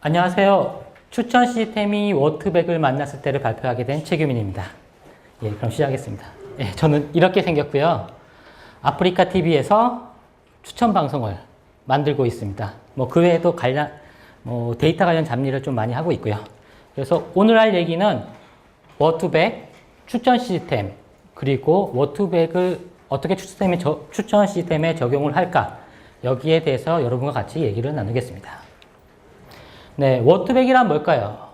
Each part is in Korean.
안녕하세요. 추천 시스템이 워트백을 만났을 때를 발표하게 된 최규민입니다. 예, 그럼 시작하겠습니다. 예, 저는 이렇게 생겼고요. 아프리카 TV에서 추천 방송을 만들고 있습니다. 그 외에도 데이터 관련 잡일을 좀 많이 하고 있고요. 그래서 오늘 할 얘기는 워트백, 추천 시스템, 그리고 워트백을 어떻게 추천 시스템에 적용을 할까? 여기에 대해서 여러분과 같이 얘기를 나누겠습니다. 네, 워트백이란 뭘까요?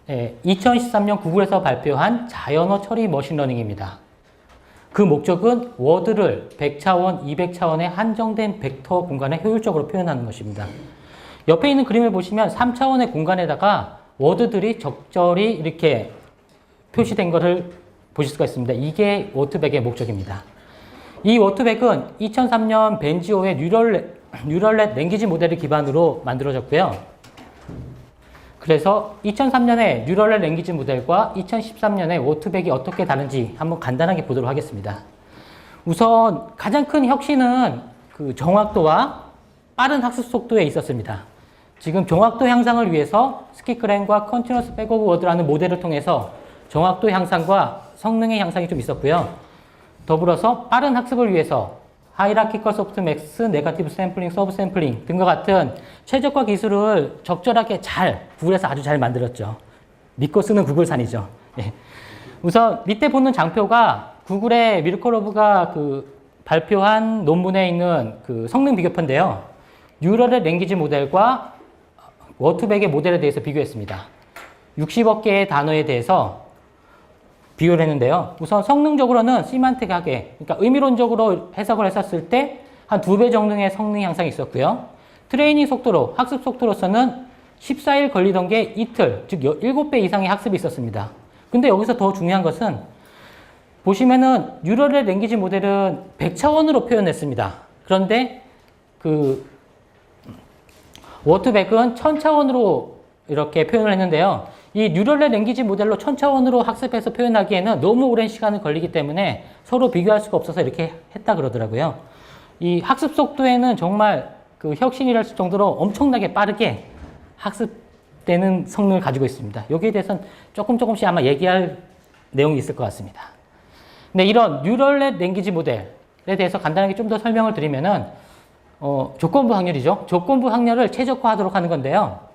네, 2013년 구글에서 발표한 자연어 처리 머신러닝입니다. 그 목적은 워드를 100차원, 200차원의 한정된 벡터 공간에 효율적으로 표현하는 것입니다. 옆에 있는 그림을 보시면 3차원의 공간에다가 워드들이 적절히 이렇게 표시된 것을 보실 수가 있습니다. 이게 워트백의 목적입니다. 이 워트백은 2003년 벤지오의 뉴럴넷 랭귀지 모델을 기반으로 만들어졌고요. 그래서 2003년에 뉴럴넷 랭귀지 모델과 2013년에 워트백이 어떻게 다른지 한번 간단하게 보도록 하겠습니다. 우선 가장 큰 혁신은 그 정확도와 빠른 학습 속도에 있었습니다. 지금 정확도 향상을 위해서 스키크랭과 컨티뉴어스 백오브 워드라는 모델을 통해서 정확도 향상과 성능의 향상이 좀 있었고요. 더불어서 빠른 학습을 위해서 하이라키컬 소프트맥스, 네거티브 샘플링, 서브 샘플링 등과 같은 최적화 기술을 적절하게 구글에서 아주 잘 만들었죠. 믿고 쓰는 구글산이죠. 예. 우선 밑에 보는 장표가 구글의 미르코로브가 발표한 논문에 있는 성능 비교표인데요. 뉴럴넷 랭귀지 모델과 워트백의 모델에 대해서 비교했습니다. 60억 개의 단어에 대해서 비교를 했는데요. 우선 성능적으로는 시만틱하게, 그러니까 의미론적으로 해석을 했었을 때 한 2배 정도의 성능 향상이 있었고요. 트레이닝 속도로, 학습 속도로서는 14일 걸리던 게 이틀, 즉 7배 이상의 학습이 있었습니다. 근데 여기서 더 중요한 것은 보시면은 뉴럴넷 랭귀지 모델은 100차원으로 표현했습니다. 그런데 워트백은 1000차원으로 이렇게 표현을 했는데요. 이 뉴럴넷 랭귀지 모델로 1000차원으로 학습해서 표현하기에는 너무 오랜 시간이 걸리기 때문에 서로 비교할 수가 없어서 이렇게 했다 그러더라고요. 이 학습 속도에는 정말 혁신이랄 정도로 엄청나게 빠르게 학습되는 성능을 가지고 있습니다. 여기에 대해서는 조금씩 아마 얘기할 내용이 있을 것 같습니다. 근데 이런 뉴럴넷 랭귀지 모델에 대해서 간단하게 좀 더 설명을 드리면은 조건부 확률이죠. 조건부 확률을 최적화하도록 하는 건데요.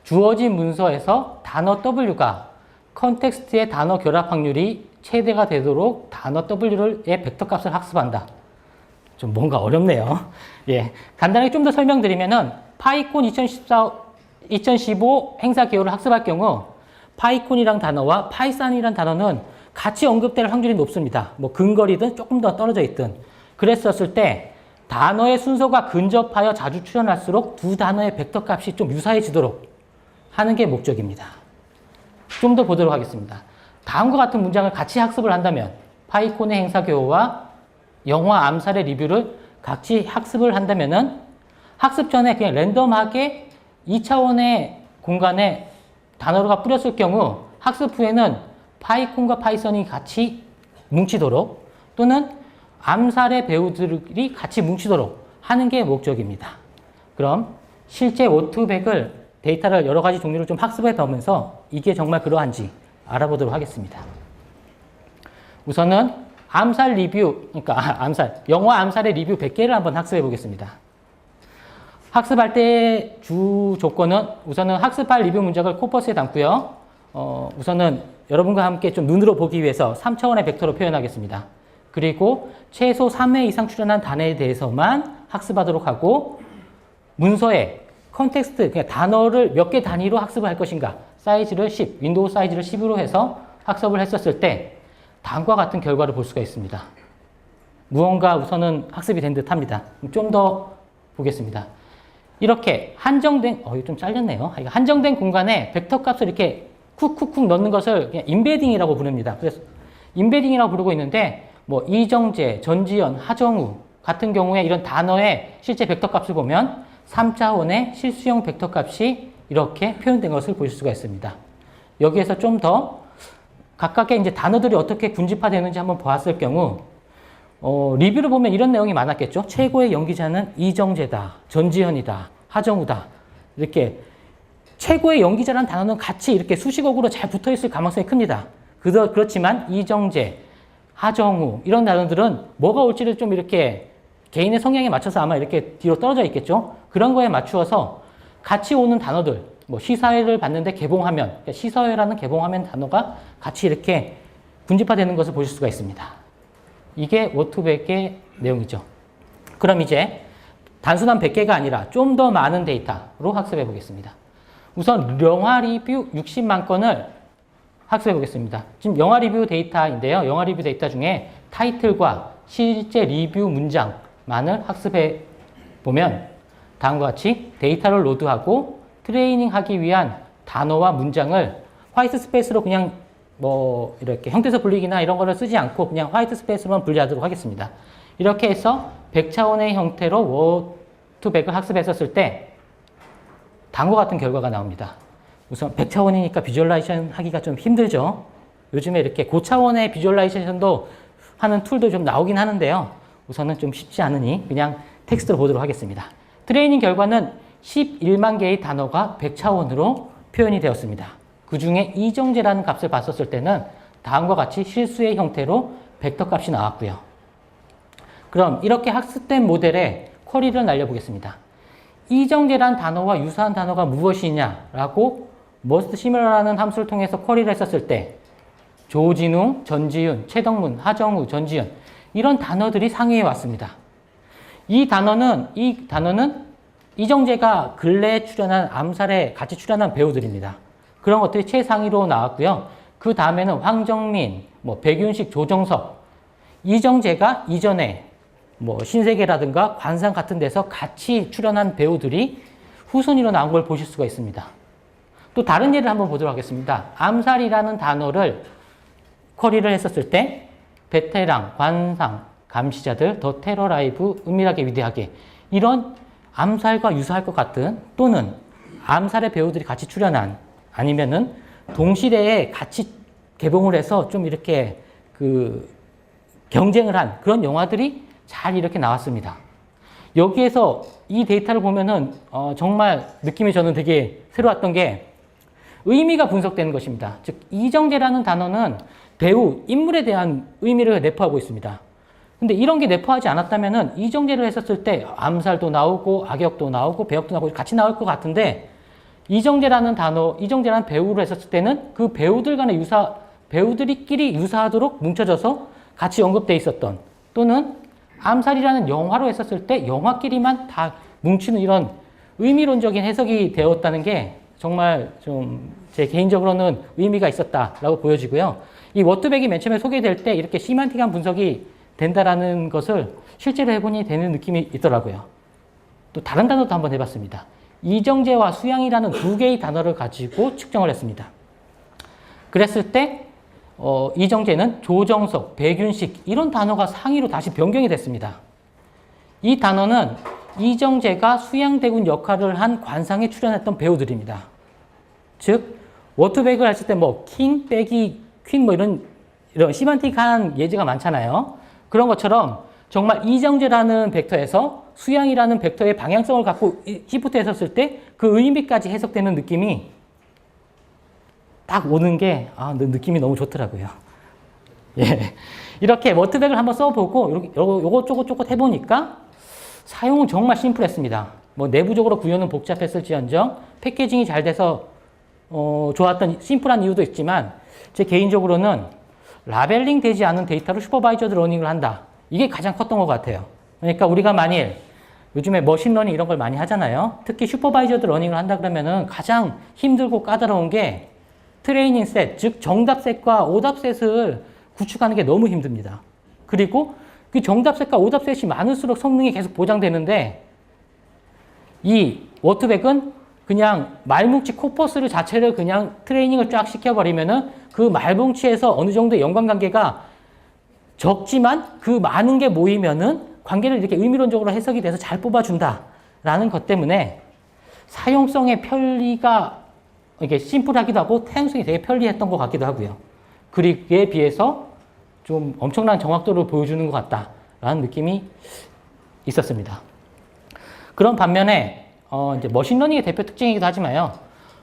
주어진 문서에서 단어 W가 컨텍스트의 단어 결합 확률이 최대가 되도록 단어 W의 벡터 값을 학습한다. 좀 뭔가 어렵네요. 예. 간단하게 좀 더 설명드리면은 파이콘 2015 행사 개요를 학습할 경우 파이콘이란 단어와 파이썬이란 단어는 같이 언급될 확률이 높습니다. 근거리든 조금 더 떨어져 있든. 그랬었을 때 단어의 순서가 근접하여 자주 출현할수록 두 단어의 벡터 값이 좀 유사해지도록 하는 게 목적입니다. 좀 더 보도록 하겠습니다. 다음과 같은 문장을 같이 학습을 한다면 파이콘의 행사 개요와 영화 암살의 리뷰를 같이 학습을 한다면은 학습 전에 그냥 랜덤하게 2차원의 공간에 단어가 뿌렸을 경우 학습 후에는 파이콘과 파이썬이 같이 뭉치도록 또는 암살의 배우들이 같이 뭉치도록 하는 게 목적입니다. 그럼 실제 워트백을 데이터를 여러 가지 종류를 좀 학습해 보면서 이게 정말 그러한지 알아보도록 하겠습니다. 우선은 암살 리뷰, 영화 암살의 리뷰 100개를 한번 학습해 보겠습니다. 학습할 때 주 조건은 우선은 학습할 리뷰 문장을 코퍼스에 담고요. 우선은 여러분과 함께 좀 눈으로 보기 위해서 3차원의 벡터로 표현하겠습니다. 그리고 최소 3회 이상 출연한 단어에 대해서만 학습하도록 하고 문서에 컨텍스트, 그냥 단어를 몇 개 단위로 학습을 할 것인가 사이즈를 10, 윈도우 사이즈를 10으로 해서 학습을 했었을 때 다음과 같은 결과를 볼 수가 있습니다. 무언가 우선은 학습이 된 듯 합니다. 좀 더 보겠습니다. 이렇게 한정된, 이거 좀 잘렸네요. 한정된 공간에 벡터 값을 이렇게 쿡쿡쿡 넣는 것을 그냥 인베딩이라고 부릅니다. 그래서 인베딩이라고 부르고 있는데 이정재, 전지현, 하정우 같은 경우에 이런 단어의 실제 벡터 값을 보면 3차원의 실수형 벡터 값이 이렇게 표현된 것을 보실 수가 있습니다. 여기에서 좀 더 각각의 이제 단어들이 어떻게 군집화되는지 한번 보았을 경우 리뷰를 보면 이런 내용이 많았겠죠. 최고의 연기자는 이정재다, 전지현이다, 하정우다. 이렇게 최고의 연기자라는 단어는 같이 이렇게 수식어구로 잘 붙어 있을 가능성이 큽니다. 그렇지만 이정재, 하정우 이런 단어들은 뭐가 올지를 좀 이렇게 개인의 성향에 맞춰서 아마 이렇게 뒤로 떨어져 있겠죠. 그런 거에 맞추어서 같이 오는 단어들, 뭐 시사회를 봤는데 개봉하면, 그러니까 시사회라는 개봉하면 단어가 같이 이렇게 군집화되는 것을 보실 수가 있습니다. 이게 워투백의 내용이죠. 그럼 이제 단순한 100개가 아니라 좀 더 많은 데이터로 학습해 보겠습니다. 우선 영화 리뷰 60만 건을 학습해 보겠습니다. 지금 영화 리뷰 데이터인데요. 영화 리뷰 데이터 중에 타이틀과 실제 리뷰 문장만을 학습해 보면 다음과 같이 데이터를 로드하고 트레이닝하기 위한 단어와 문장을 화이트 스페이스로 그냥 뭐 이렇게 형태소 분리기나 이런 거를 쓰지 않고 그냥 화이트 스페이스로만 분리하도록 하겠습니다. 이렇게 해서 100차원의 형태로 워투백을 학습했었을 때 다음과 같은 결과가 나옵니다. 우선 100차원이니까 비주얼라이제이션 하기가 좀 힘들죠. 요즘에 이렇게 고차원의 비주얼라이제이션도 하는 툴도 좀 나오긴 하는데요. 우선은 좀 쉽지 않으니 그냥 텍스트로 보도록 하겠습니다. 트레이닝 결과는 11만 개의 단어가 100차원으로 표현이 되었습니다. 그 중에 이정재라는 값을 봤었을 때는 다음과 같이 실수의 형태로 벡터 값이 나왔고요. 그럼 이렇게 학습된 모델에 쿼리를 날려보겠습니다. 이정재라는 단어와 유사한 단어가 무엇이냐라고 most similar라는 함수를 통해서 쿼리를 했었을 때 조진웅, 전지윤, 최덕문, 하정우, 전지현 이런 단어들이 상위에 왔습니다. 이 단어는 이정재가 근래에 출연한 암살에 같이 출연한 배우들입니다. 그런 것들이 최상위로 나왔고요. 그 다음에는 황정민, 백윤식, 조정석, 이정재가 이전에 신세계라든가 관상 같은 데서 같이 출연한 배우들이 후순위로 나온 걸 보실 수가 있습니다. 또 다른 예를 한번 보도록 하겠습니다. 암살이라는 단어를 쿼리를 했었을 때 베테랑, 관상, 감시자들, 더 테러 라이브, 은밀하게 위대하게 이런 암살과 유사할 것 같은 또는 암살의 배우들이 같이 출연한 아니면은 동시대에 같이 개봉을 해서 좀 이렇게 경쟁을 한 그런 영화들이 잘 이렇게 나왔습니다. 여기에서 이 데이터를 보면은 정말 느낌이 저는 되게 새로웠던 게 의미가 분석되는 것입니다. 즉 이정재라는 단어는 배우, 인물에 대한 의미를 내포하고 있습니다. 근데 이런 게 내포하지 않았다면은 이정재를 했었을 때 암살도 나오고 악역도 나오고 배역도 나오고 같이 나올 것 같은데 이정재라는 단어, 이정재라는 배우를 했었을 때는 그 배우들 간의 배우들끼리 유사하도록 뭉쳐져서 같이 언급돼 있었던 또는 암살이라는 영화로 했었을 때 영화끼리만 다 뭉치는 이런 의미론적인 해석이 되었다는 게 정말 좀 제 개인적으로는 의미가 있었다라고 보여지고요. 이 워투백이 맨 처음에 소개될 때 이렇게 시만틱한 분석이 된다라는 것을 실제로 해보니 되는 느낌이 있더라고요. 또 다른 단어도 한번 해봤습니다. 이정재와 수양이라는 두 개의 단어를 가지고 측정을 했습니다. 그랬을 때 이정재는 조정석, 백윤식 이런 단어가 상위로 다시 변경이 됐습니다. 이 단어는 이정재가 수양대군 역할을 한 관상에 출연했던 배우들입니다. 즉 워투백을 했을 때 킹 빼기 퀸 이런 시만틱한 예제가 많잖아요. 그런 것처럼 정말 이정재라는 벡터에서 수양이라는 벡터의 방향성을 갖고 시프트 했었을 때 그 의미까지 해석되는 느낌이 딱 오는 게 느낌이 너무 좋더라고요. 예. 이렇게 워투백을 한번 써보고 요것 저것 해보니까 사용은 정말 심플했습니다. 내부적으로 구현은 복잡했을지언정 패키징이 잘 돼서 좋았던 심플한 이유도 있지만 제 개인적으로는 라벨링 되지 않은 데이터로 슈퍼바이저드 러닝을 한다. 이게 가장 컸던 것 같아요. 그러니까 우리가 만일 요즘에 머신러닝 이런 걸 많이 하잖아요. 특히 슈퍼바이저드 러닝을 한다 그러면은 가장 힘들고 까다로운 게 트레이닝 셋, 즉 정답 셋과 오답 셋을 구축하는 게 너무 힘듭니다. 그리고 그 정답 셋과 오답 셋이 많을수록 성능이 계속 보장되는데 이 워투백은 그냥 말뭉치 코퍼스를 자체를 그냥 트레이닝을 쫙 시켜버리면은 그 말뭉치에서 어느 정도의 연관관계가 적지만 그 많은 게 모이면은 관계를 이렇게 의미론적으로 해석이 돼서 잘 뽑아준다라는 것 때문에 사용성의 편리가 이게 심플하기도 하고 사용성이 되게 편리했던 것 같기도 하고요. 그에 비해서 좀 엄청난 정확도를 보여주는 것 같다라는 느낌이 있었습니다. 그런 반면에 이제 머신러닝의 대표 특징이기도 하지만요.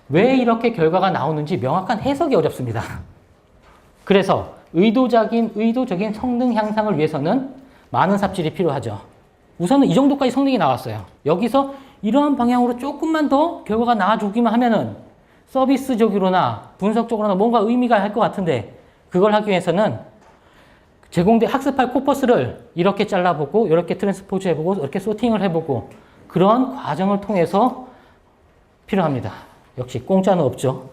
왜 이렇게 결과가 나오는지 명확한 해석이 어렵습니다. 그래서 의도적인 성능 향상을 위해서는 많은 삽질이 필요하죠. 우선은 이 정도까지 성능이 나왔어요. 여기서 이러한 방향으로 조금만 더 결과가 나와주기만 하면은 서비스적으로나 분석적으로나 뭔가 의미가 할 것 같은데 그걸 하기 위해서는 제공된 학습할 코퍼스를 이렇게 잘라보고 이렇게 트랜스포즈 해보고 이렇게 소팅을 해보고 그런 과정을 통해서 필요합니다. 역시 공짜는 없죠.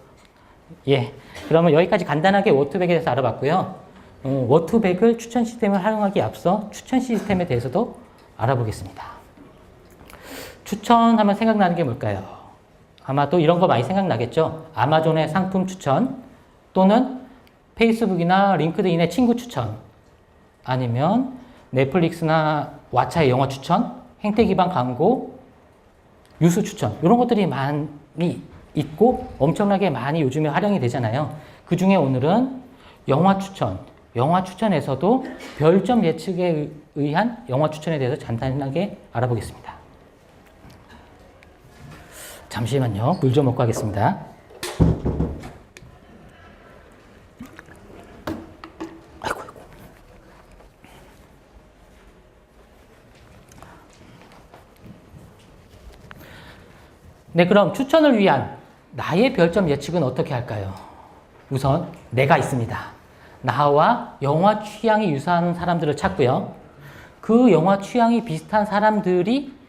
예, 그러면 여기까지 간단하게 워투백에 대해서 알아봤고요. 워투백을 추천 시스템을 활용하기에 앞서 추천 시스템에 대해서도 알아보겠습니다. 추천하면 생각나는 게 뭘까요? 아마 또 이런 거 많이 생각나겠죠? 아마존의 상품 추천 또는 페이스북이나 링크드인의 친구 추천 아니면 넷플릭스나 왓챠의 영화 추천, 행태 기반 광고, 뉴스 추천 이런 것들이 많이 있고 엄청나게 많이 요즘에 활용이 되잖아요. 그 중에 오늘은 영화 추천에서도 별점 예측에 의한 영화 추천에 대해서 간단하게 알아보겠습니다. 잠시만요. 물 좀 먹고 하겠습니다. 아이고. 네, 그럼 추천을 위한 나의 별점 예측은 어떻게 할까요? 우선 내가 있습니다. 나와 영화 취향이 유사한 사람들을 찾고요. 그 영화 취향이 비슷한 사람들이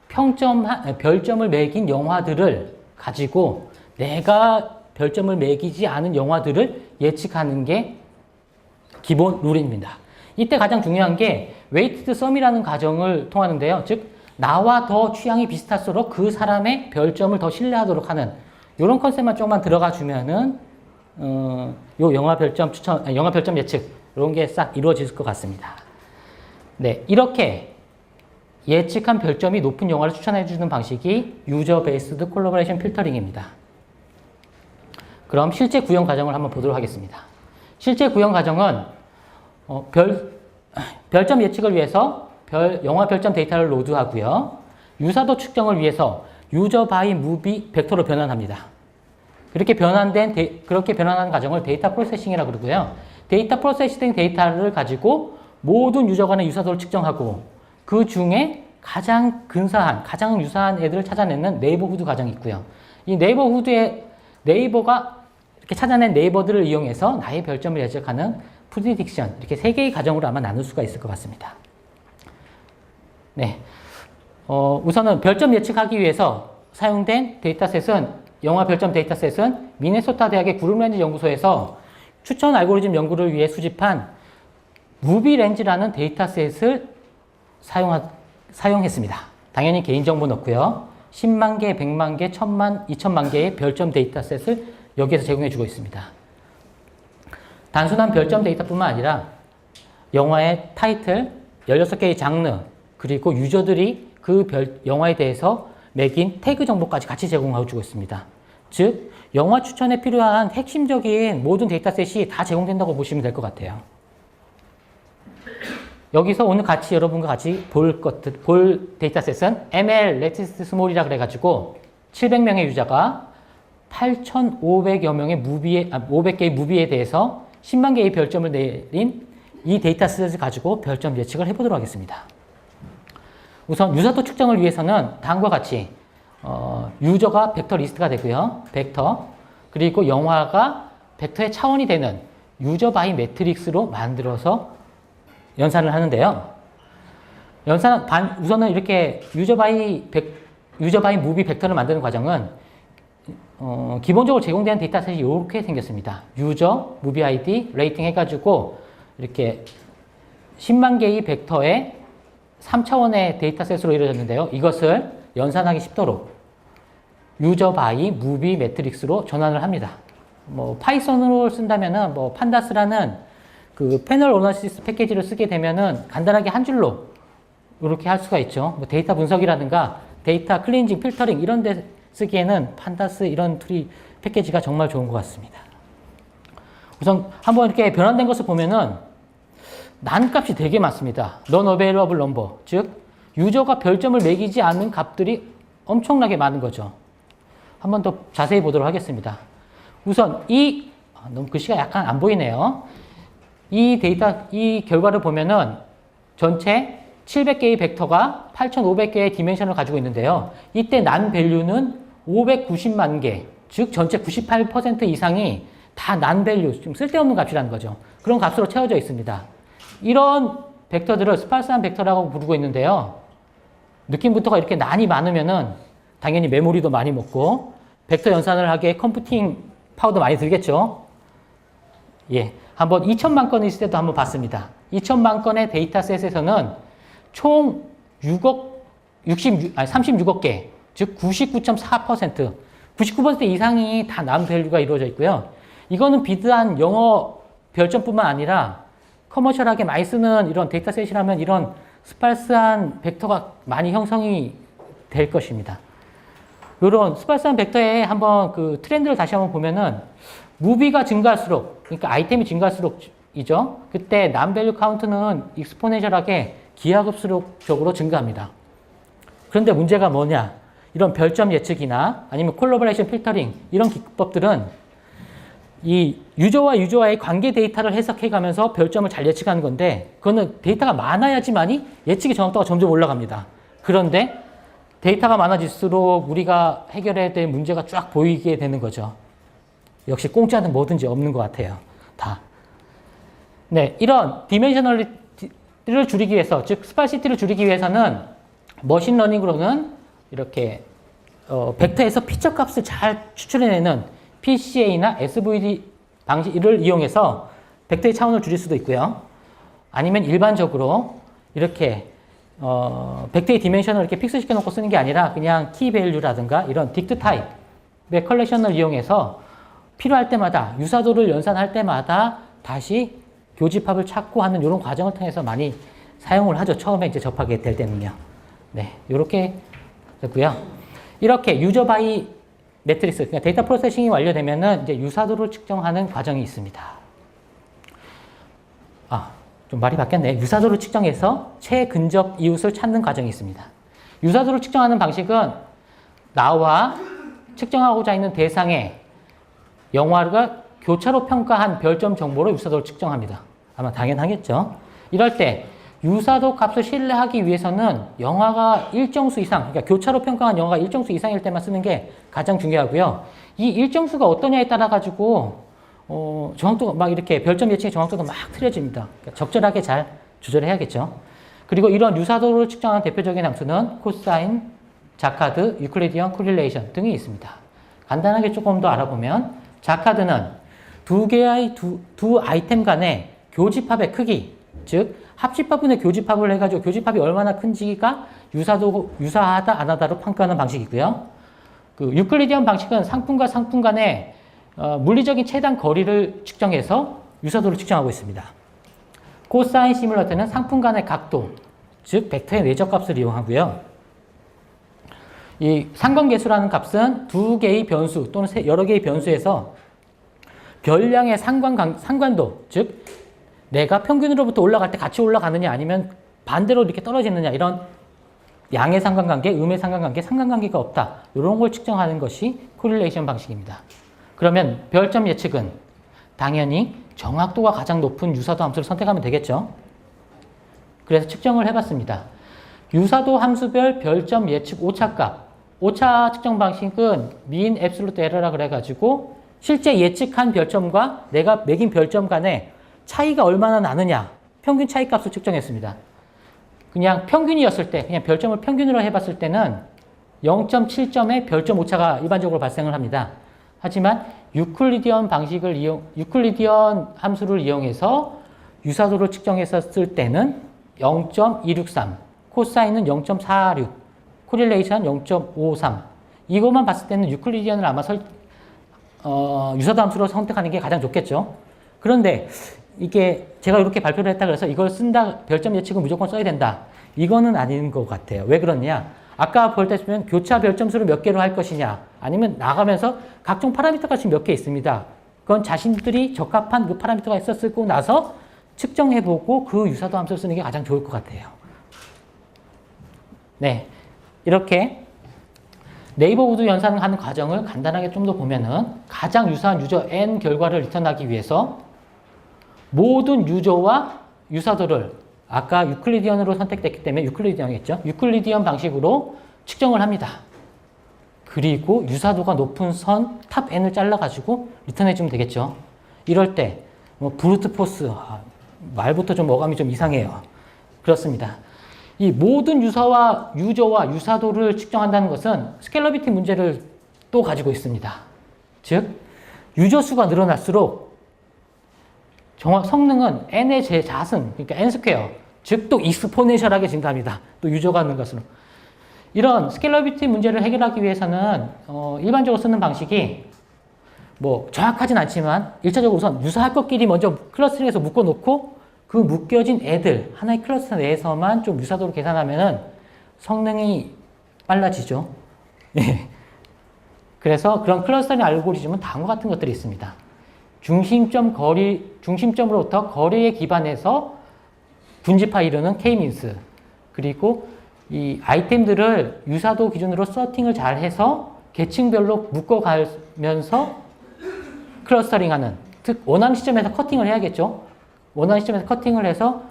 별점을 매긴 영화들을 가지고 내가 별점을 매기지 않은 영화들을 예측하는 게 기본 룰입니다. 이때 가장 중요한 게 웨이티드 썸이라는 과정을 통하는데요. 즉 나와 더 취향이 비슷할수록 그 사람의 별점을 더 신뢰하도록 하는 이런 컨셉만 조금만 들어가 주면은 요 영화 별점 예측 이런 게 싹 이루어질 것 같습니다. 네, 이렇게 예측한 별점이 높은 영화를 추천해 주는 방식이 유저 베이스드 콜라보레이션 필터링입니다. 그럼 실제 구현 과정을 한번 보도록 하겠습니다. 실제 구현 과정은 별점 예측을 위해서 영화 별점 데이터를 로드하고요. 유사도 측정을 위해서 유저 바이 무비 벡터로 변환합니다. 그렇게 변환한 과정을 데이터 프로세싱이라고 그러고요. 데이터 프로세싱 데이터를 가지고 모든 유저 간의 유사도를 측정하고 그 중에 가장 유사한 애들을 찾아내는 네이버후드 과정이 있고요. 이 네이버가 이렇게 찾아낸 네이버들을 이용해서 나의 별점을 예측하는 프리딕션 이렇게 세 개의 과정으로 아마 나눌 수가 있을 것 같습니다. 네, 우선은 별점 예측하기 위해서 사용된 영화 별점 데이터셋은 미네소타 대학의 그룹렌즈 연구소에서 추천 알고리즘 연구를 위해 수집한 무비렌즈라는 데이터셋을 사용했습니다. 당연히 개인정보 넣고요. 10만 개, 100만 개, 1000만, 2000만 개의 별점 데이터셋을 여기에서 제공해주고 있습니다. 단순한 별점 데이터뿐만 아니라 영화의 타이틀, 16개의 장르, 그리고 유저들이 그 영화에 대해서 매긴 태그 정보까지 같이 제공하고 주고 있습니다. 즉, 영화 추천에 필요한 핵심적인 모든 데이터셋이 다 제공된다고 보시면 될 것 같아요. 여기서 오늘 여러분과 같이 볼 데이터셋은 ML 레티스 스몰이라 그래가지고 700명의 유저가 8,500여 명의 500개의 무비에 대해서 10만 개의 별점을 내린 이 데이터셋을 가지고 별점 예측을 해보도록 하겠습니다. 우선 유사도 측정을 위해서는 다음과 같이 유저가 벡터 리스트가 되고요. 그리고 영화가 벡터의 차원이 되는 유저 바이 매트릭스로 만들어서 연산을 하는데요. 우선은 이렇게 유저 바이 무비 벡터를 만드는 과정은 기본적으로 제공되는 데이터셋이 이렇게 생겼습니다. 유저, 무비 아이디, 레이팅 해가지고 이렇게 10만 개의 벡터의 3차원의 데이터셋으로 이루어졌는데요. 이것을 연산하기 쉽도록 유저 바이 무비 매트릭스로 전환을 합니다. 파이썬으로 쓴다면은 판다스라는 그 패널 어나리시스 패키지를 쓰게 되면은 간단하게 한 줄로 이렇게 할 수가 있죠. 데이터 분석이라든가 데이터 클린징, 필터링 이런 데 쓰기에는 판다스 이런 툴이 패키지가 정말 좋은 것 같습니다. 우선 한번 이렇게 변환된 것을 보면은 난값이 되게 많습니다. Non available number, 즉 유저가 별점을 매기지 않는 값들이 엄청나게 많은 거죠. 한 번 더 자세히 보도록 하겠습니다. 우선 너무 글씨가 약간 안 보이네요. 이 결과를 보면은 전체 700개의 벡터가 8,500개의 디멘션을 가지고 있는데요. 이때 난 밸류는 590만 개, 즉 전체 98% 이상이 다 난 밸류, 좀 쓸데없는 값이라는 거죠. 그런 값으로 채워져 있습니다. 이런 벡터들을 스파스한 벡터라고 부르고 있는데요. 느낌부터가 이렇게 난이 많으면은 당연히 메모리도 많이 먹고 벡터 연산을 하기에 컴퓨팅 파워도 많이 들겠죠. 예, 한번 2천만 건이 있을 때도 한번 봤습니다. 2천만 건의 데이터셋에서는 총 36억 개, 즉 99.4%, 99% 이상이 다 난 밸류가 이루어져 있고요. 이거는 비드한 영어 별점뿐만 아니라 커머셜하게 많이 쓰는 이런 데이터셋이라면 이런 스파스한 벡터가 많이 형성이 될 것입니다. 이런 스파스한 벡터의 한번 그 트렌드를 다시 한번 보면은 무비가 증가할수록, 그러니까 아이템이 증가할수록이죠. 그때 난 밸류 카운트는 익스포넨셜하게 기하급수적으로 증가합니다. 그런데 문제가 뭐냐? 이런 별점 예측이나 아니면 콜라보레이션 필터링 이런 기법들은 이 유저와의 관계 데이터를 해석해가면서 별점을 잘 예측하는 건데 그거는 데이터가 많아야지만이 예측의 정확도가 점점 올라갑니다. 그런데 데이터가 많아질수록 우리가 해결해야 될 문제가 쫙 보이게 되는 거죠. 역시 공짜는 뭐든지 없는 것 같아요. 다. 네, 이런 디멘셔널리티를 줄이기 위해서, 즉 스파시티를 줄이기 위해서는 머신러닝으로는 이렇게 벡터에서 피처 값을 잘 추출해내는 PCA나 SVD 방식을 이용해서 벡터의 차원을 줄일 수도 있고요. 아니면 일반적으로 이렇게 벡터의 디멘션을 이렇게 픽스시켜 놓고 쓰는 게 아니라 그냥 키 밸류라든가 이런 딕트 타입의 컬렉션을 이용해서 필요할 때마다 유사도를 연산할 때마다 다시 교집합을 찾고 하는 이런 과정을 통해서 많이 사용을 하죠. 처음에 이제 접하게 될 때는요. 네, 이렇게 됐고요. 이렇게 유저 바이 매트릭스, 그러니까 데이터 프로세싱이 완료되면은 이제 유사도를 측정하는 과정이 있습니다. 좀 말이 바뀌었네. 유사도를 측정해서 최근접 이웃을 찾는 과정이 있습니다. 유사도를 측정하는 방식은 나와 측정하고자 있는 대상의 영화가 교차로 평가한 별점 정보로 유사도를 측정합니다. 아마 당연하겠죠. 이럴 때 유사도 값을 신뢰하기 위해서는 영화가 일정 수 이상, 그러니까 교차로 평가한 영화가 일정 수 이상일 때만 쓰는 게 가장 중요하고요. 이 일정 수가 어떠냐에 따라 가지고 정확도가 막 이렇게 별점 예측의 정확도가 막 틀려집니다. 그러니까 적절하게 잘 조절해야겠죠. 그리고 이런 유사도를 측정하는 대표적인 함수는 코사인, 자카드, 유클리디언 코릴레이션 등이 있습니다. 간단하게 조금 더 알아보면 자카드는 두 아이템 간의 교집합의 크기, 즉 합집합분의 교집합을 해가지고 교집합이 얼마나 큰지가 유사하다 안 하다로 평가하는 방식이고요. 그 유클리디언 방식은 상품과 상품 간의 물리적인 최단 거리를 측정해서 유사도를 측정하고 있습니다. 코사인 시뮬러트는 상품 간의 각도, 즉 벡터의 내적값을 이용하고요. 이 상관계수라는 값은 두 개의 변수 또는 여러 개의 변수에서 별량의 상관도, 즉 내가 평균으로부터 올라갈 때 같이 올라가느냐 아니면 반대로 이렇게 떨어지느냐 이런 양의 상관관계, 음의 상관관계, 상관관계가 없다. 이런 걸 측정하는 것이 코릴레이션 방식입니다. 그러면 별점 예측은 당연히 정확도가 가장 높은 유사도 함수를 선택하면 되겠죠. 그래서 측정을 해봤습니다. 유사도 함수별 별점 예측 오차값. 오차 측정 방식은 mean absolute error라 그래가지고 실제 예측한 별점과 내가 매긴 별점 간의 차이가 얼마나 나느냐 평균 차이 값을 측정했습니다. 그냥 평균이었을 때, 그냥 별점을 평균으로 해봤을 때는 0.7점의 별점 오차가 일반적으로 발생을 합니다. 하지만 유클리디언 함수를 이용해서 유사도를 측정했었을 때는 0.263, 코사인은 0.46, 코릴레이션 0.53. 이것만 봤을 때는 유클리디언을 아마 유사도 함수로 선택하는 게 가장 좋겠죠. 그런데 이게 제가 이렇게 발표를 했다 그래서 이걸 쓴다, 별점 예측은 무조건 써야 된다. 이거는 아닌 것 같아요. 왜 그러냐? 아까 볼 때 보면 교차 별점수를 몇 개로 할 것이냐, 아니면 나가면서 각종 파라미터가 지금 몇 개 있습니다. 그건 자신들이 적합한 그 파라미터가 있었고 나서 측정해보고 그 유사도 함수를 쓰는 게 가장 좋을 것 같아요. 네, 이렇게 네이버우드 연산하는 과정을 간단하게 좀 더 보면은 가장 유사한 유저 n 결과를 리턴하기 위해서 모든 유저와 유사도를 아까 유클리디언으로 선택됐기 때문에 유클리디언이겠죠. 유클리디언 방식으로 측정을 합니다. 그리고 유사도가 높은 선 탑 n을 잘라가지고 리턴해주면 되겠죠. 이럴 때 뭐 브루트 포스 말부터 좀 어감이 좀 이상해요. 그렇습니다. 이 모든 유저와 유사도를 측정한다는 것은 스케일러비티 문제를 또 가지고 있습니다. 즉 유저 수가 늘어날수록 성능은 n의 제자승, 그러니까 n 스퀘어, 즉 또 익스포넨셜하게 증가합니다. 또 유저가 는 것으로. 이런 스케일러비티 문제를 해결하기 위해서는 일반적으로 쓰는 방식이 뭐 정확하진 않지만 일차적으로 우선 유사할 것끼리 먼저 클러스터링해서 묶어놓고 그 묶여진 애들 하나의 클러스터 내에서만 좀 유사도를 계산하면은 성능이 빨라지죠. 네. 그래서 그런 클러스터링 알고리즘은 다음과 같은 것들이 있습니다. 중심점으로부터 거리에 기반해서 분집하 이루는 K-민스, 그리고 이 아이템들을 유사도 기준으로 서팅을 잘 해서 계층별로 묶어가면서 클러스터링하는, 즉 원하는 시점에서 커팅을 해야겠죠. 원하는 시점에서 커팅을 해서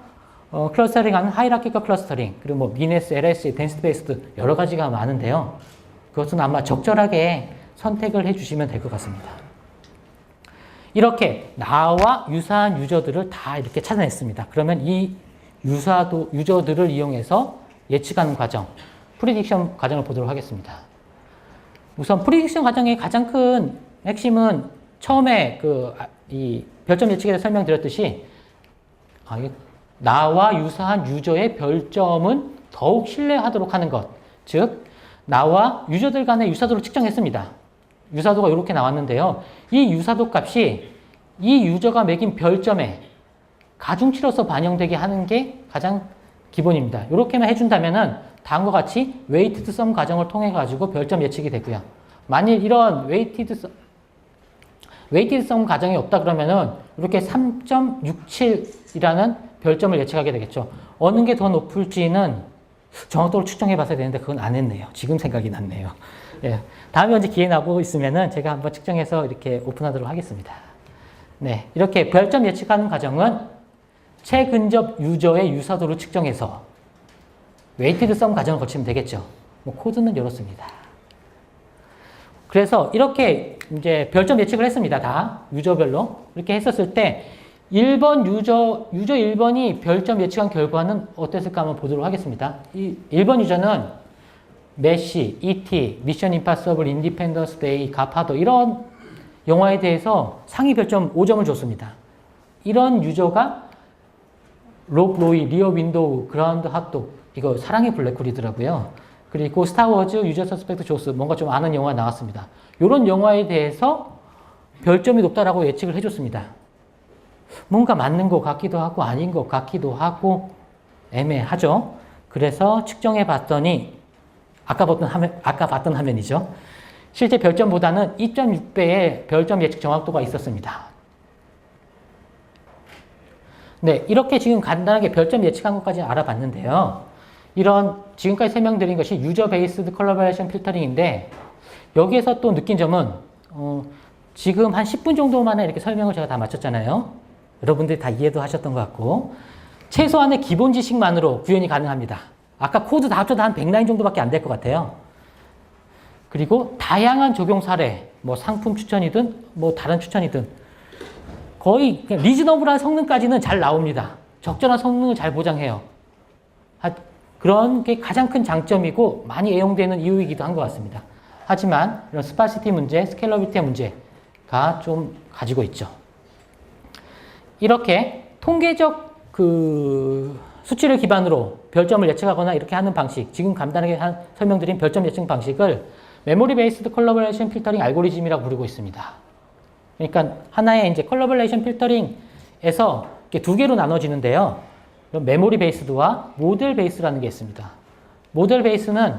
클러스터링하는 하이라키컬 클러스터링, 그리고 뭐 미네스, LS, 덴시티 베이스드 여러 가지가 많은데요. 그것은 아마 적절하게 선택을 해주시면 될 것 같습니다. 이렇게 나와 유사한 유저들을 다 이렇게 찾아냈습니다. 그러면 이 유저들을 이용해서 예측하는 과정, 프리딕션 과정을 보도록 하겠습니다. 우선 프리딕션 과정의 가장 큰 핵심은 처음에 이 별점 예측에 대해서 설명드렸듯이 나와 유사한 유저의 별점은 더욱 신뢰하도록 하는 것. 즉, 나와 유저들 간의 유사도를 측정했습니다. 유사도가 이렇게 나왔는데요. 이 유사도 값이 이 유저가 매긴 별점에 가중치로서 반영되게 하는 게 가장 기본입니다. 이렇게만 해준다면은 다음과 같이 웨이티드 썸 과정을 통해 가지고 별점 예측이 되고요. 만일 이런 웨이티드 썸 과정이 없다 그러면은 이렇게 3.67이라는 별점을 예측하게 되겠죠. 어느 게 더 높을지는 정확도를 측정해 봤어야 되는데 그건 안 했네요. 지금 생각이 났네요. 예. 다음에 언제 기회 나고 있으면은 제가 한번 측정해서 이렇게 오픈하도록 하겠습니다. 네. 이렇게 별점 예측하는 과정은 최근접 유저의 유사도를 측정해서 웨이티드 썸 과정을 거치면 되겠죠. 뭐 코드는 이렇습니다. 그래서 이렇게 이제 별점 예측을 했습니다. 다 유저별로 이렇게 했었을 때 1번 유저 1번이 별점 예측한 결과는 어땠을까 한번 보도록 하겠습니다. 이 1번 유저는 메시, E.T., 미션 임파서블, 인디펜던스 데이, 가파도 이런 영화에 대해서 상위 별점 5점을 줬습니다. 이런 유저가 록 로이, 리어 윈도우, 그라운드 핫독, 이거 사랑의 블랙홀이더라고요. 그리고 스타워즈, 유저 서스펙트 조스, 뭔가 좀 아는 영화 나왔습니다. 이런 영화에 대해서 별점이 높다라고 예측을 해줬습니다. 뭔가 맞는 것 같기도 하고 아닌 것 같기도 하고 애매하죠. 그래서 측정해 봤더니 아까 봤던 화면이죠. 실제 별점보다는 2.6배의 별점 예측 정확도가 있었습니다. 네, 이렇게 지금 간단하게 별점 예측한 것까지 알아봤는데요. 이런 지금까지 설명드린 것이 유저 베이스드 컬러버레이션 필터링인데 여기에서 또 느낀 점은 지금 한 10분 정도 만에 이렇게 설명을 제가 다 마쳤잖아요. 여러분들이 다 이해도 하셨던 것 같고 최소한의 기본 지식만으로 구현이 가능합니다. 아까 코드 다 합쳐도 한 100라인 정도밖에 안 될 것 같아요. 그리고 다양한 적용 사례, 뭐 상품 추천이든 뭐 다른 추천이든 거의 리즈너블한 성능까지는 잘 나옵니다. 적절한 성능을 잘 보장해요. 그런 게 가장 큰 장점이고 많이 애용되는 이유이기도 한 것 같습니다. 하지만 이런 스파시티 문제, 스케일러비티 문제가 좀 가지고 있죠. 이렇게 통계적 수치를 기반으로 별점을 예측하거나 이렇게 하는 방식, 지금 간단하게 설명드린 별점 예측 방식을 메모리 베이스드 컬러버레이션 필터링 알고리즘이라고 부르고 있습니다. 그러니까 하나의 이제 컬러버레이션 필터링에서 이렇게 두 개로 나눠지는데요. 메모리 베이스드와 모델 베이스라는 게 있습니다. 모델 베이스는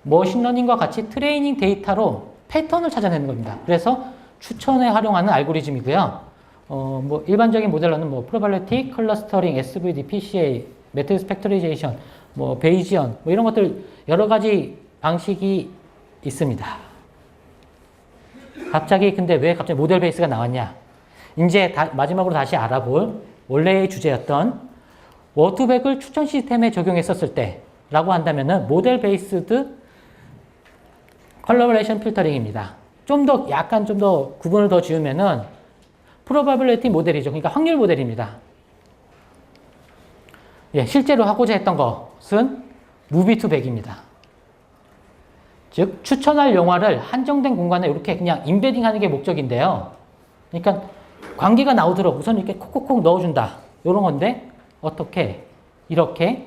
머신러닝과 같이 트레이닝 데이터로 패턴을 찾아내는 겁니다. 그래서 추천에 활용하는 알고리즘이고요. 뭐 일반적인 모델러는 뭐 프로발리티, 클러스터링, SVD, PCA, 메트드 스펙터리제이션, 뭐 베이지언, 뭐 이런 것들 여러 가지 방식이 있습니다. 갑자기 근데 왜 갑자기 모델 베이스가 나왔냐? 이제 마지막으로 다시 알아볼 원래의 주제였던 워투백을 추천 시스템에 적용했었을 때라고 한다면은 모델 베이스드 컬러버레이션 필터링입니다. 약간 좀 더 구분을 더 지으면은 프로바빌리티 모델이죠. 그러니까 확률 모델입니다. 예, 실제로 하고자 했던 것은 무비 투백입니다. 즉 추천할 영화를 한정된 공간에 이렇게 그냥 인베딩하는 게 목적인데요. 그러니까 관계가 나오도록 우선 이렇게 콕콕콕 넣어준다. 이런 건데 어떻게 이렇게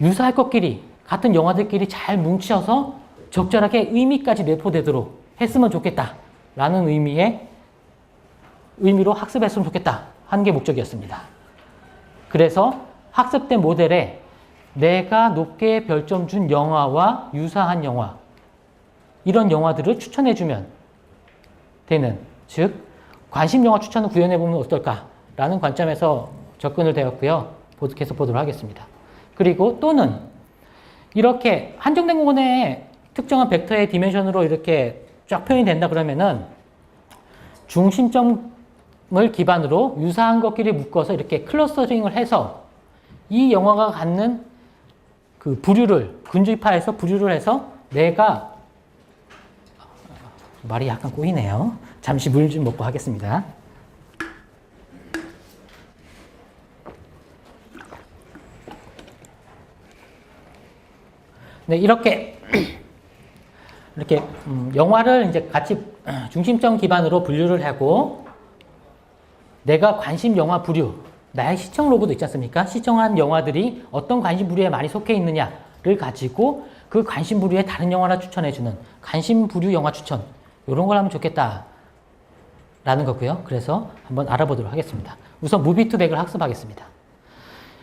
유사할 것끼리 같은 영화들끼리 잘 뭉쳐서 적절하게 의미까지 내포되도록 했으면 좋겠다라는 의미로 학습했으면 좋겠다 하는 게 목적이었습니다. 그래서 학습된 모델에 내가 높게 별점 준 영화와 유사한 영화 이런 영화들을 추천해주면 되는 즉 관심 영화 추천을 구현해보면 어떨까라는 관점에서 접근을 되었고요. 계속 보도록 하겠습니다. 그리고 또는 이렇게 한정된 공간에 특정한 벡터의 디멘션으로 이렇게 쫙 표현이 된다 그러면은 중심점을 기반으로 유사한 것끼리 묶어서 이렇게 클러스터링을 해서 이 영화가 갖는 그 근주파에서 부류를 해서 내가 말이 약간 꼬이네요. 잠시 물 좀 먹고 하겠습니다. 네, 이렇게 영화를 이제 같이 중심점 기반으로 분류를 하고 내가 관심 영화 부류, 나의 시청 로고도 있지 않습니까? 시청한 영화들이 어떤 관심 부류에 많이 속해 있느냐를 가지고 그 관심 부류에 다른 영화를 추천해주는 관심 부류 영화 추천 이런 걸 하면 좋겠다라는 거고요. 그래서 한번 알아보도록 하겠습니다. 우선 무비2백을 학습하겠습니다.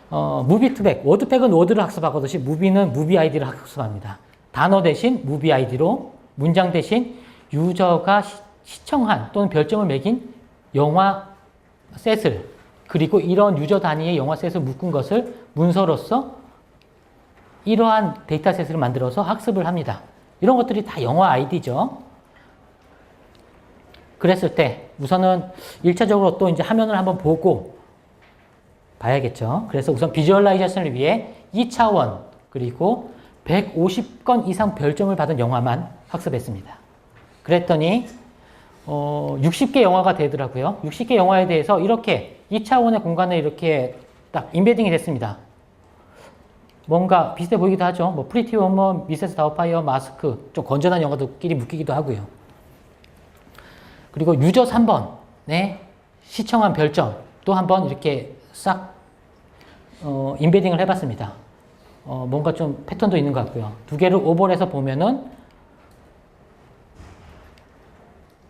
무비2백, 워드백은 워드를 학습하듯이 무비는 무비 아이디를 학습합니다. 단어 대신 무비 아이디로 문장 대신 유저가 시청한 또는 별점을 매긴 영화 셋을 그리고 이런 유저 단위의 영화 셋을 묶은 것을 문서로서 이러한 데이터셋을 만들어서 학습을 합니다. 이런 것들이 다 영화 아이디죠. 그랬을 때 우선은 1차적으로 또 이제 화면을 한번 보고 봐야겠죠. 그래서 우선 비주얼라이제이션을 위해 2차원 그리고 150건 이상 별점을 받은 영화만 학습했습니다. 그랬더니 60개 영화가 되더라고요. 60개 영화에 대해서 이렇게 2차원의 공간에 이렇게 딱 인베딩이 됐습니다. 뭔가 비슷해 보이기도 하죠. 뭐 프리티 워머, 미세스 다우파이어, 마스크 좀 건전한 영화들끼리 묶이기도 하고요. 그리고 유저 3번에 시청한 별점 또 한번 이렇게 싹 인베딩을 해봤습니다. 뭔가 좀 패턴도 있는 것 같고요. 두 개를 오버해서 보면은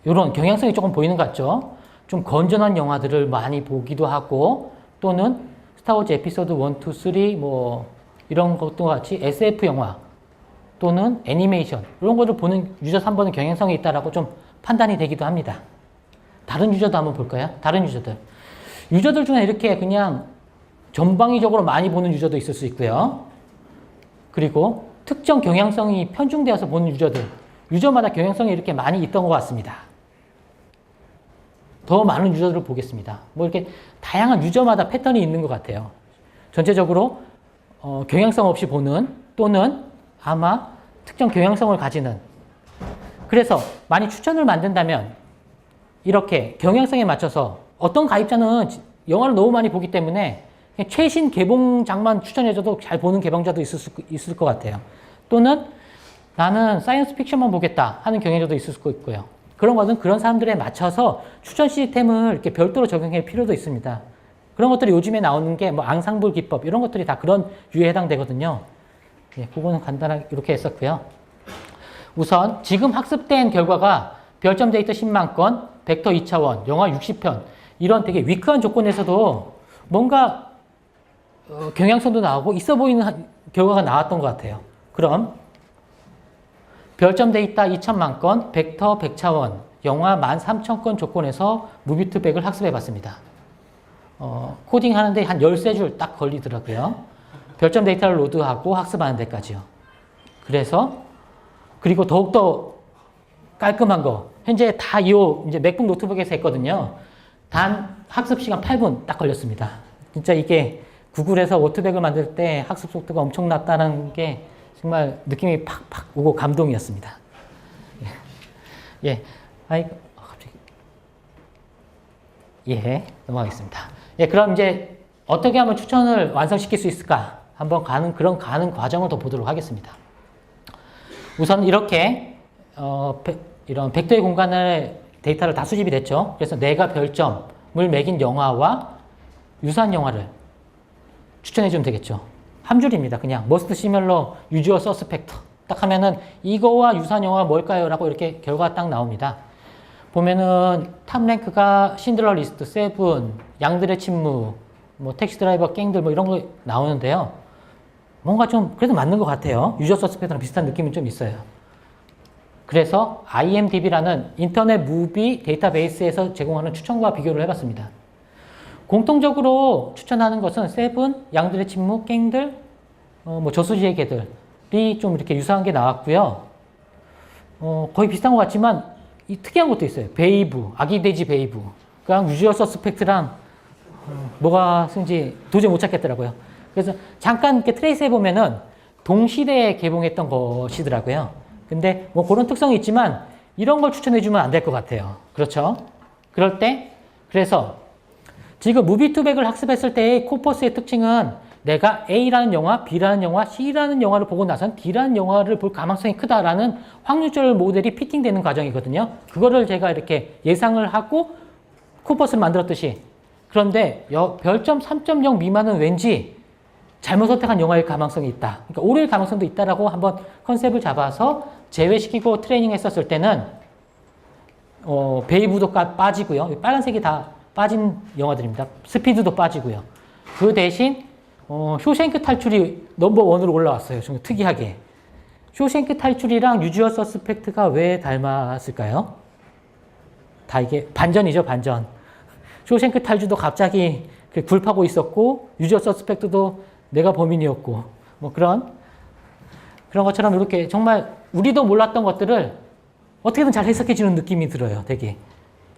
이런 경향성이 조금 보이는 것 같죠. 좀 건전한 영화들을 많이 보기도 하고 또는 스타워즈 에피소드 1, 2, 3 뭐 이런 것도 같이 SF 영화 또는 애니메이션 이런 것을 보는 유저 3번은 경향성이 있다라고 좀 판단이 되기도 합니다. 다른 유저도 한번 볼까요? 다른 유저들 중에 이렇게 그냥 전방위적으로 많이 보는 유저도 있을 수 있고요. 그리고 특정 경향성이 편중되어서 보는 유저마다 경향성이 이렇게 많이 있던 것 같습니다. 더 많은 유저들을 보겠습니다. 뭐 이렇게 다양한 유저마다 패턴이 있는 것 같아요. 전체적으로 경향성 없이 보는 또는 아마 특정 경향성을 가지는 그래서 많이 추천을 만든다면 이렇게 경향성에 맞춰서 어떤 가입자는 영화를 너무 많이 보기 때문에 최신 개봉작만 추천해줘도 잘 보는 개봉자도 있을 것 같아요. 또는 나는 사이언스 픽션만 보겠다 하는 경향자도 있을 수 있고요. 그런 것은 그런 사람들에 맞춰서 추천 시스템을 이렇게 별도로 적용할 필요도 있습니다. 그런 것들이 요즘에 나오는 게 뭐 앙상블 기법 이런 것들이 다 그런 유에 해당되거든요. 예, 그거는 간단하게 이렇게 했었고요. 우선 지금 학습된 결과가 별점 데이터 10만 건, 벡터 2차원, 영화 60편 이런 되게 위크한 조건에서도 뭔가 경향성도 나오고 있어 보이는 결과가 나왔던 것 같아요. 그럼 별점 데이터 2천만 건, 벡터 100차원, 영화 13,000건 조건에서 무비2백을 학습해 봤습니다. 코딩 하는데 한 13줄 딱 걸리더라고요. 별점 데이터를 로드하고 학습하는 데까지요. 그래서 그리고 더욱더 깔끔한 거. 현재 다 이제 맥북 노트북에서 했거든요. 단 학습 시간 8분 딱 걸렸습니다. 진짜 이게 구글에서 워트백을 만들 때 학습 속도가 엄청 낮다는 게 정말 느낌이 팍팍 오고 감동이었습니다. 예. 갑자기. 예, 넘어가겠습니다. 예, 그럼 이제 어떻게 하면 추천을 완성시킬 수 있을까? 한번 가는 과정을 더 보도록 하겠습니다. 우선 이렇게, 이런 벡터의 공간에 데이터를 다 수집이 됐죠. 그래서 내가 별점을 매긴 영화와 유사한 영화를 추천해 주면 되겠죠. 한 줄입니다. 그냥 most similar usual suspect 딱 하면은 이거와 유사한 영화가 뭘까요? 라고 이렇게 결과가 딱 나옵니다. 보면은 탑 랭크가 신들러 리스트, 세븐, 양들의 침묵, 뭐 택시 드라이버 갱들 뭐 이런 거 나오는데요. 뭔가 좀 그래도 맞는 것 같아요. 유저 서스펙트랑 비슷한 느낌이 좀 있어요. 그래서 IMDb라는 인터넷 무비 데이터베이스에서 제공하는 추천과 비교를 해봤습니다. 공통적으로 추천하는 것은 세븐, 양들의 침묵, 갱들, 뭐 저수지의 개들이 좀 이렇게 유사한 게 나왔고요. 거의 비슷한 것 같지만 이 특이한 것도 있어요. 베이브, 아기 돼지 베이브. 그냥 유저 서스펙트랑 뭐가 쓴지 도저히 못 찾겠더라고요. 그래서 잠깐 이렇게 트레이스 해보면은 동시대에 개봉했던 것이더라고요. 근데 뭐 그런 특성이 있지만 이런 걸 추천해주면 안 될 것 같아요. 그렇죠? 그럴 때, 그래서 지금 무비투백을 학습했을 때의 코퍼스의 특징은 내가 A라는 영화, B라는 영화, C라는 영화를 보고 나선 D라는 영화를 볼 가망성이 크다라는 확률절 모델이 피팅되는 과정이거든요. 그거를 제가 이렇게 예상을 하고 코퍼스를 만들었듯이 그런데 별점 3.0 미만은 왠지 잘못 선택한 영화일 가망성이 있다. 그러니까 오류일 가망성도 있다라고 한번 컨셉을 잡아서 제외시키고 트레이닝 했었을 때는 베이브도 빠지고요. 빨간색이 다 빠진 영화들입니다. 스피드도 빠지고요. 그 대신 쇼생크 탈출이 넘버1으로 올라왔어요. 좀 특이하게. 쇼생크 탈출이랑 유주얼 서스펙트가 왜 닮았을까요? 다 이게 반전이죠, 반전. 쇼생크 탈출도 갑자기 굴파고 있었고 유주얼 서스펙트도 내가 범인이었고 뭐 그런 것처럼 이렇게 정말 우리도 몰랐던 것들을 어떻게든 잘 해석해 주는 느낌이 들어요. 되게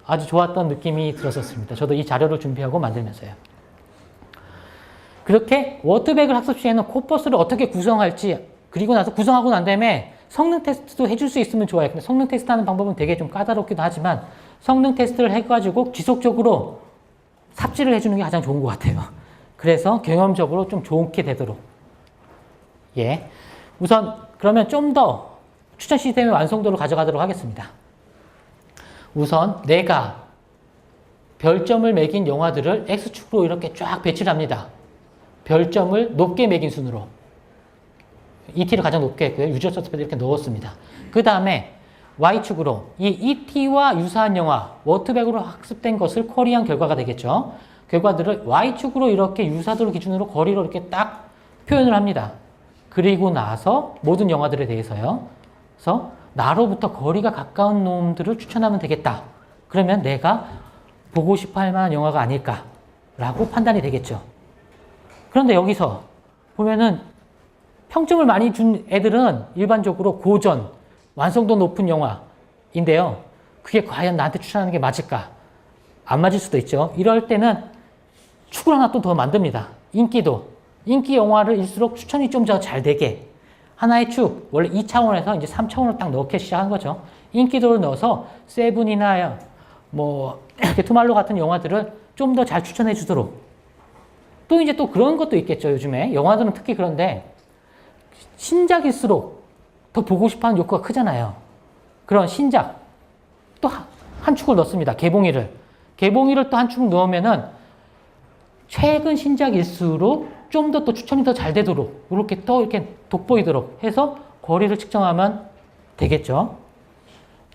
아주 좋았던 느낌이 들었었습니다. 저도 이 자료를 준비하고 만들면서요. 그렇게 워트백을 학습 시에는 코퍼스를 어떻게 구성할지 그리고 나서 구성하고 난 다음에 성능 테스트도 해줄 수 있으면 좋아요. 근데 성능 테스트 하는 방법은 되게 좀 까다롭기도 하지만 성능 테스트를 해가지고 지속적으로 삽질을 해주는 게 가장 좋은 것 같아요. 그래서 경험적으로 좀 좋게 되도록. 예. 우선 그러면 좀 더 추천 시스템의 완성도를 가져가도록 하겠습니다. 우선 내가 별점을 매긴 영화들을 X축으로 이렇게 쫙 배치를 합니다. 별점을 높게 매긴 순으로. ET를 가장 높게 했고요. 유저 서스펙트 이렇게 넣었습니다. 그 다음에 Y축으로 이 ET와 유사한 영화, 워트백으로 학습된 것을 쿼리한 결과가 되겠죠. 결과들을 Y축으로 이렇게 유사도를 기준으로 거리로 이렇게 딱 표현을 합니다. 그리고 나서 모든 영화들에 대해서요. 그래서 나로부터 거리가 가까운 놈들을 추천하면 되겠다. 그러면 내가 보고 싶어 할 만한 영화가 아닐까라고 판단이 되겠죠. 그런데 여기서 보면은 평점을 많이 준 애들은 일반적으로 고전, 완성도 높은 영화인데요. 그게 과연 나한테 추천하는 게 맞을까? 안 맞을 수도 있죠. 이럴 때는 축을 하나 또 더 만듭니다. 인기도. 인기 영화를 일수록 추천이 좀 더 잘 되게. 하나의 축, 원래 2차원에서 이제 3차원으로 딱 넣기 시작한 거죠. 인기도를 넣어서 세븐이나 뭐 이렇게 투말로 같은 영화들을 좀 더 잘 추천해 주도록. 또 이제 또 그런 것도 있겠죠. 요즘에 영화들은 특히 그런데 신작일수록 더 보고 싶어하는 욕구가 크잖아요. 그런 신작 또 한 축을 넣습니다. 개봉일을 또 한 축 넣으면은 최근 신작일수록 좀 더 또 추천이 더 잘 되도록 이렇게 또 이렇게 돋보이도록 해서 거리를 측정하면 되겠죠.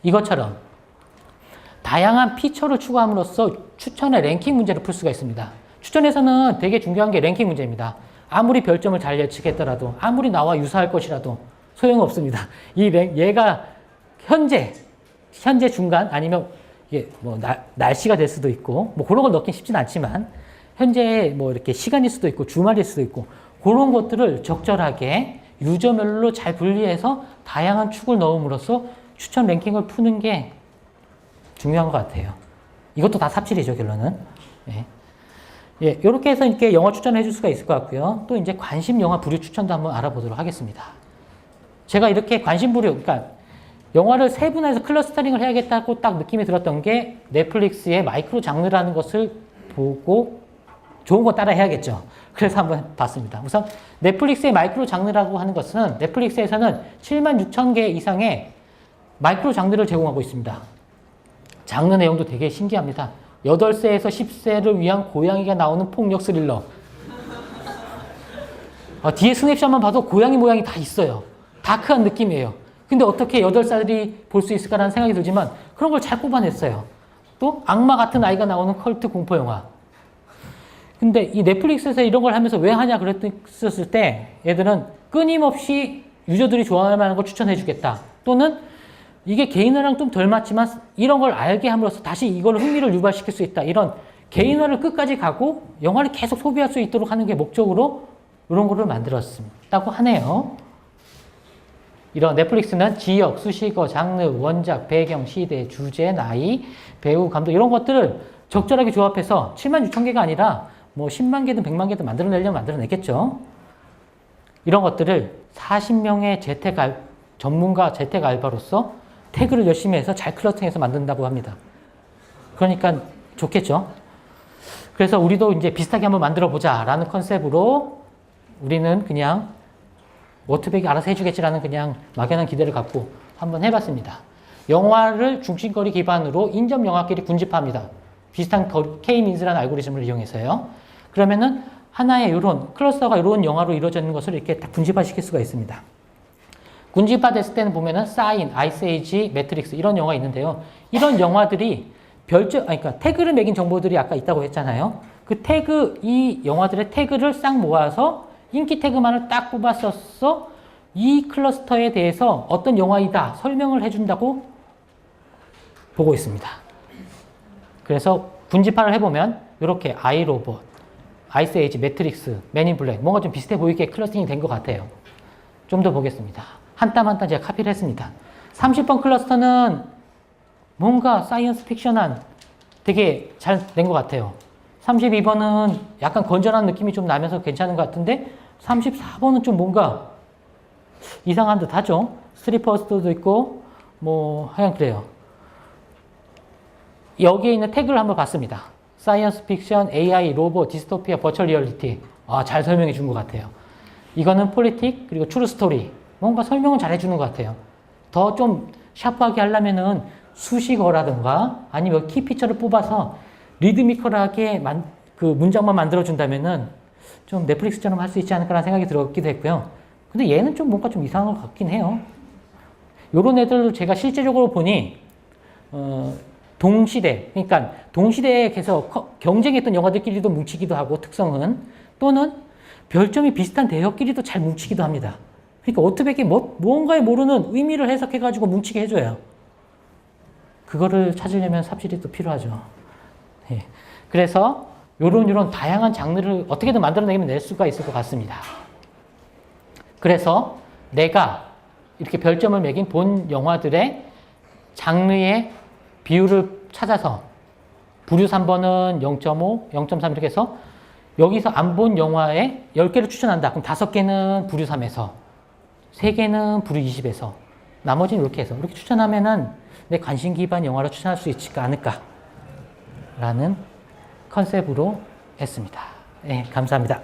이것처럼 다양한 피처를 추가함으로써 추천의 랭킹 문제를 풀 수가 있습니다. 추천에서는 되게 중요한 게 랭킹 문제입니다. 아무리 별점을 잘 예측했더라도 아무리 나와 유사할 것이라도 소용없습니다. 얘가 현재 중간 아니면 이게 뭐 날씨가 될 수도 있고 뭐 그런 걸 넣긴 쉽진 않지만 현재 뭐 이렇게 시간일 수도 있고 주말일 수도 있고 그런 것들을 적절하게 유저별로 잘 분리해서 다양한 축을 넣음으로써 추천 랭킹을 푸는 게 중요한 것 같아요. 이것도 다 삽질이죠, 결론은. 예. 예, 이렇게 해서 이렇게 영화 추천을 해줄 수가 있을 것 같고요. 또 이제 관심 영화 부류 추천도 한번 알아보도록 하겠습니다. 제가 이렇게 관심 부류, 그러니까 영화를 세분화해서 클러스터링을 해야겠다고 딱 느낌이 들었던 게 넷플릭스의 마이크로 장르라는 것을 보고 좋은 거 따라 해야겠죠. 그래서 한번 봤습니다. 우선 넷플릭스의 마이크로 장르라고 하는 것은 넷플릭스에서는 76,000개 이상의 마이크로 장르를 제공하고 있습니다. 장르 내용도 되게 신기합니다. 8세에서 10세를 위한 고양이가 나오는 폭력 스릴러. 뒤에 스냅샷만 봐도 고양이 모양이 다 있어요. 다크한 느낌이에요. 근데 어떻게 8살이 볼 수 있을까라는 생각이 들지만 그런 걸 잘 뽑아냈어요. 또 악마 같은 아이가 나오는 컬트 공포 영화. 근데 이 넷플릭스에서 이런 걸 하면서 왜 하냐 그랬었을 때 얘들은 끊임없이 유저들이 좋아할 만한 걸 추천해 주겠다. 또는 이게 개인화랑 좀 덜 맞지만 이런 걸 알게 함으로써 다시 이걸 흥미를 유발시킬 수 있다. 이런 개인화를 끝까지 가고 영화를 계속 소비할 수 있도록 하는 게 목적으로 이런 거를 만들었다고 하네요. 이런 넷플릭스는 지역, 수식어, 장르, 원작, 배경, 시대, 주제, 나이, 배우, 감독 이런 것들을 적절하게 조합해서 76,000개가 아니라 뭐 10만 개든 100만 개든 만들어내려면 만들어냈겠죠. 이런 것들을 40명의 전문가 재택 알바로서 태그를 열심히 해서 잘 클러스팅해서 만든다고 합니다. 그러니까 좋겠죠. 그래서 우리도 이제 비슷하게 한번 만들어 보자라는 컨셉으로 우리는 그냥 워트백이 알아서 해주겠지라는 그냥 막연한 기대를 갖고 한번 해봤습니다. 영화를 중심거리 기반으로 인접 영화끼리 군집합니다. 비슷한 K-민스라는 알고리즘을 이용해서요. 그러면은 하나의 이런 클러스터가 이런 영화로 이루어져 있는 것을 이렇게 딱 군집화시킬 수가 있습니다. 군집화됐을 때는 보면은 사인, 아이스에이지, 매트릭스 이런 영화 있는데요. 이런 영화들이 그러니까 태그를 매긴 정보들이 아까 있다고 했잖아요. 그 태그, 이 영화들의 태그를 싹 모아서 인기 태그만을 딱 뽑았었어. 이 클러스터에 대해서 어떤 영화이다 설명을 해준다고 보고 있습니다. 그래서 군집화를 해보면 이렇게 아이로봇, 아이스에이지, 매트릭스, 맨인 블랙 뭔가 좀 비슷해 보이게 클러스팅이 된 것 같아요. 좀 더 보겠습니다. 한 땀 한 땀 제가 카피를 했습니다. 30번 클러스터는 뭔가 사이언스 픽션한 되게 잘 된 것 같아요. 32번은 약간 건전한 느낌이 좀 나면서 괜찮은 것 같은데 34번은 좀 뭔가 이상한 듯 하죠. 스트리퍼스도 있고 뭐 하여간 그래요. 여기에 있는 태그를 한번 봤습니다. 사이언스 픽션, AI, 로봇, 디스토피아, 버추얼 리얼리티. 잘 설명해 준 것 같아요. 이거는 폴리틱, 그리고 트루 스토리. 뭔가 설명을 잘 해주는 것 같아요. 더 좀 샤프하게 하려면은 수식어라든가 아니면 키피처를 뽑아서 리드미컬하게 그 문장만 만들어준다면은 좀 넷플릭스처럼 할 수 있지 않을까라는 생각이 들었기도 했고요. 근데 얘는 좀 뭔가 좀 이상한 것 같긴 해요. 요런 애들도 제가 실제적으로 보니, 동시대, 그러니까 동시대에 계속 경쟁했던 영화들끼리도 뭉치기도 하고 특성은 또는 별점이 비슷한 대역끼리도 잘 뭉치기도 합니다. 그러니까 워트백이 무언가에 모르는 의미를 해석해가지고 뭉치게 해줘요. 그거를 찾으려면 삽질이 또 필요하죠. 예. 그래서 요런 다양한 장르를 어떻게든 만들어내면 낼 수가 있을 것 같습니다. 그래서 내가 이렇게 별점을 매긴 본 영화들의 장르의 비율을 찾아서 부류 3번은 0.5, 0.3 이렇게 해서 여기서 안 본 영화에 10개를 추천한다. 그럼 5개는 부류 3에서 3개는 부류 20에서 나머지는 이렇게 해서 이렇게 추천하면은 내 관심 기반 영화를 추천할 수 있지 않을까 라는 컨셉으로 했습니다. 네, 감사합니다.